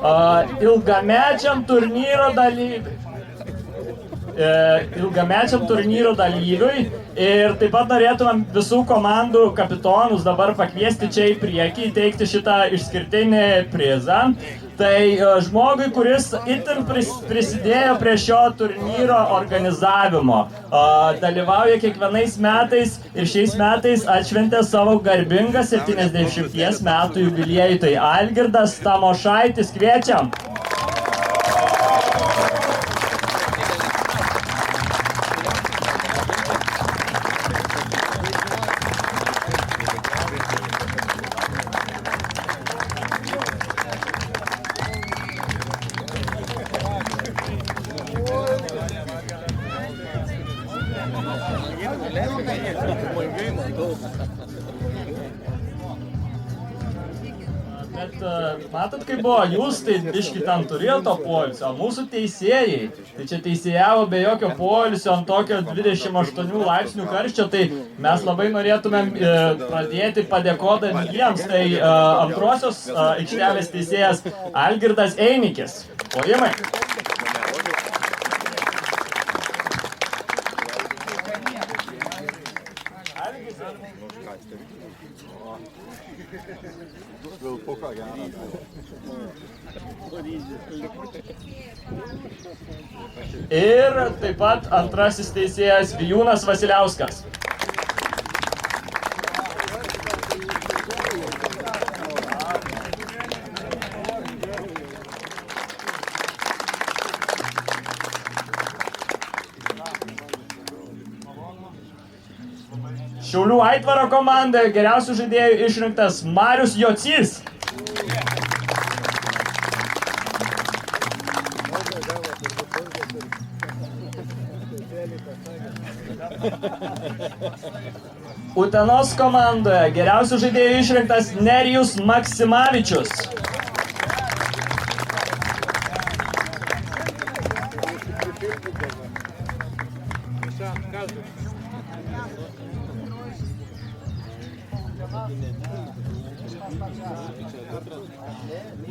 ilgamečiam turnyro dalyviui ir taip pat norėtumėm visų komandų kapitonus dabar pakviesti čia į priekį, įteikti šitą išskirtinį prizą. Tai žmogui, kuris itin prisidėjo prie šio turnyro organizavimo, dalyvauja kiekvienais metais ir šiais metais atšventė savo garbingą 70 metų jubiliejų. Tai Algirdas Tamošaitis, kviečiam! Bet matot, kaip buvo, jūs tai biškį ten turėjo to poilsio, o mūsų teisėjai, tai čia teisėjavo be jokio poilsio ant tokio 28 laipsnių karščio, tai mes labai norėtumėm pradėti padėkodami jiems. Tai antrosios aikštelės teisėjas Algirdas Einikis. Plojimai. Ir taip pat antrasis teisėjas Vijūnas Vasiliauskas. Šiaulių Aitvaro komandoje geriausių žaidėjų išrinktas Marius Jocys. Utenos komandoje geriausių žaidėjų išrinktas Nerijus Maksimavičius.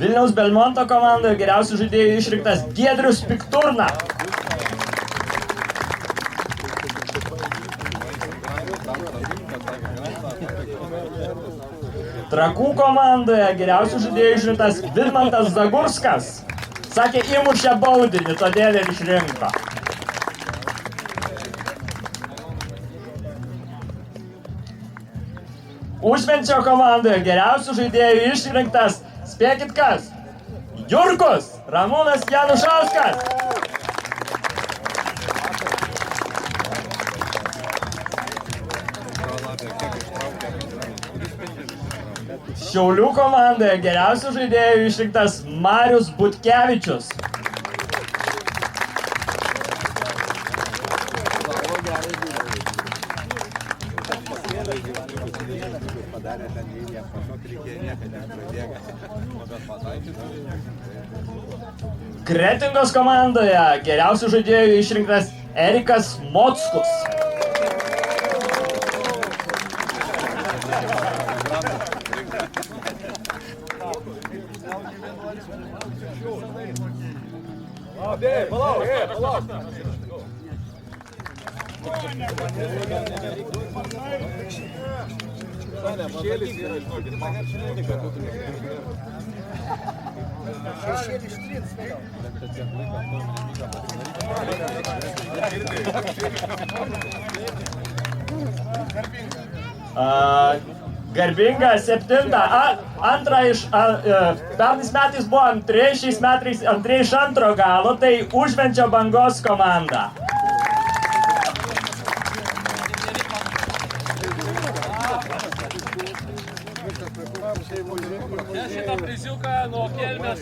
Vilniaus Belmonto komandoje geriausių žaidėjų išrinktas Giedrius Pikturna. Trakų komandoje geriausių žaidėjų išrinktas Vidmantas Zagurskas. Sakė, įmušė baudinį, todėl ir išrinko. Užvenčio komandoje geriausių žaidėjų išrinktas, spėkit kas? Jurkus Ramūnas Janušauskas. Šiaulių komandoje geriausių žaidėjų išrinktas Marius Butkevičius. Kretingos komandoje geriausių žaidėjų išrinktas Erikas Mockus. Garbinga 7. Antra iš pernais metais buvo antri, šiais metais antri iš antro galo, tai Užvenčio Bangos komanda. Šitą priziuką nuo Kelmės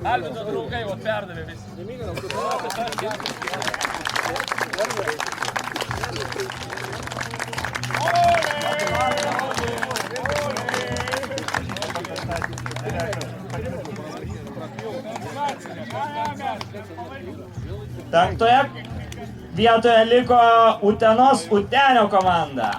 Alvido draugai perdavė visi. Penktoje vietoje liko Utenos Utenio komanda.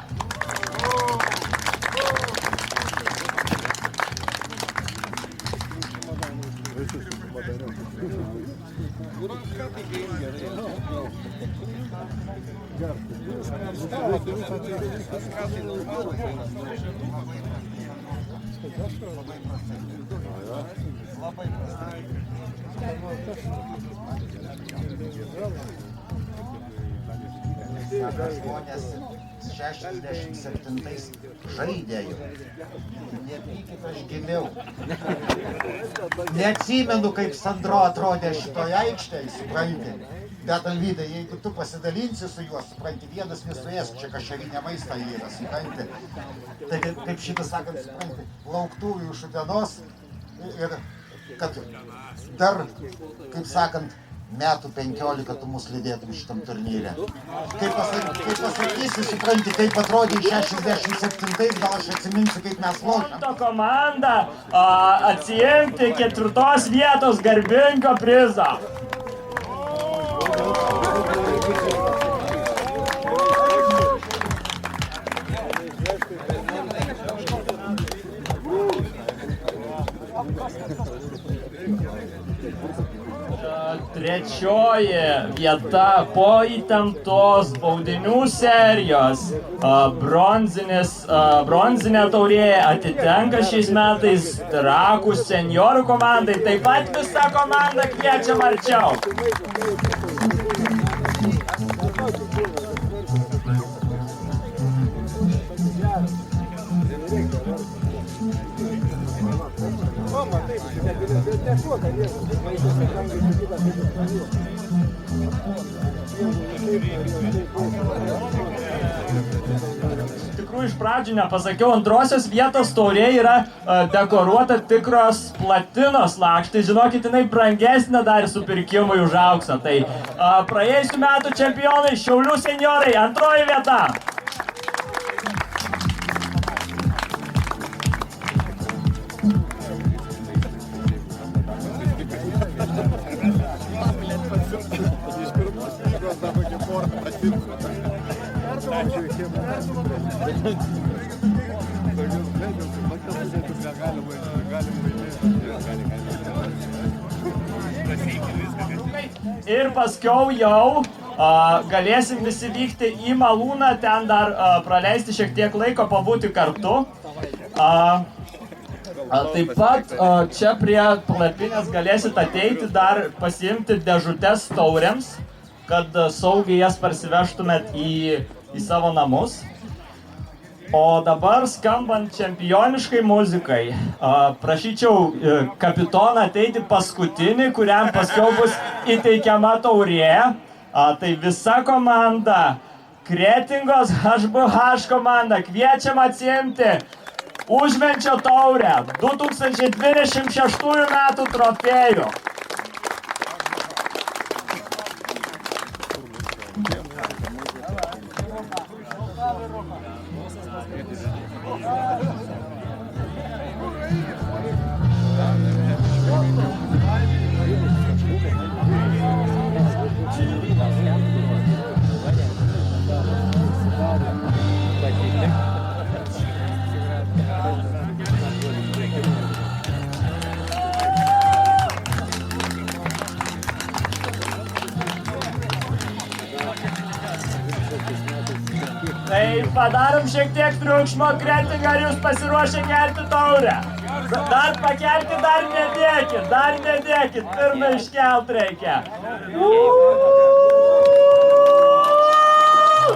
Žmonės 67-ais žaidė jau. Nepykit, aš gimiau. Neatsimenu, kaip Sandro atrodė šitoje aikštėje, supranti. Bet Alvydai, jeigu tu pasidalinsi su juo, supranti, vienas nesuės, čia kašarinė maistą yra, supranti. Tai kaip šitas sakant, supranti, lauktųjų iš Utenos ir kad dar, kaip sakant, metų 15 tu mus lydėtum šitam turnyre. Kaip pasakysi, supranti, kaip atrodė 67-ais, gal aš atsiminsiu, kaip mes lošėm. Komanda atsiimti 4 vietos garbingo prizą. Trečioji vieta po įtemptos baudinių serijos bronzinė taurė atitenka šiais metais Trakų senjorų komandai. Taip pat visa komanda kviečiam arčiau. Iš tikrųjų, iš pradžių nepasakiau, antrosios vietos taurė yra dekoruota tikros platinos lakštai. Žinokit, jinai brangesnė dar supirkimui už auksą. Tai praėjusių metų čempionai Šiaulių senjorai, antroji vieta. Ir paskiau jau galėsim visi vykti į Malūną, ten dar praleisti šiek tiek laiko, pabūti kartu. Taip pat čia prie palapinės galėsit ateiti dar pasiimti dėžutes taurėms, kad saugiai jas parsivežtumėt į savo namus. O dabar skambant čempioniškai muzikai, prašyčiau kapitoną ateiti paskutinį, kuriam paskiau bus įteikiama taurė. Tai visa komanda, Kretingos HBH komanda, kviečiam atsiimti Užvenčio taurę 2026 metų trofėjų. Tai padarom šiek tiek triukšmo, Kretinga, ar jūs pasiruošę kelti taurę? Dar pakelti, dar nedėkit, pirmą iškelt reikia.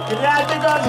Kretingos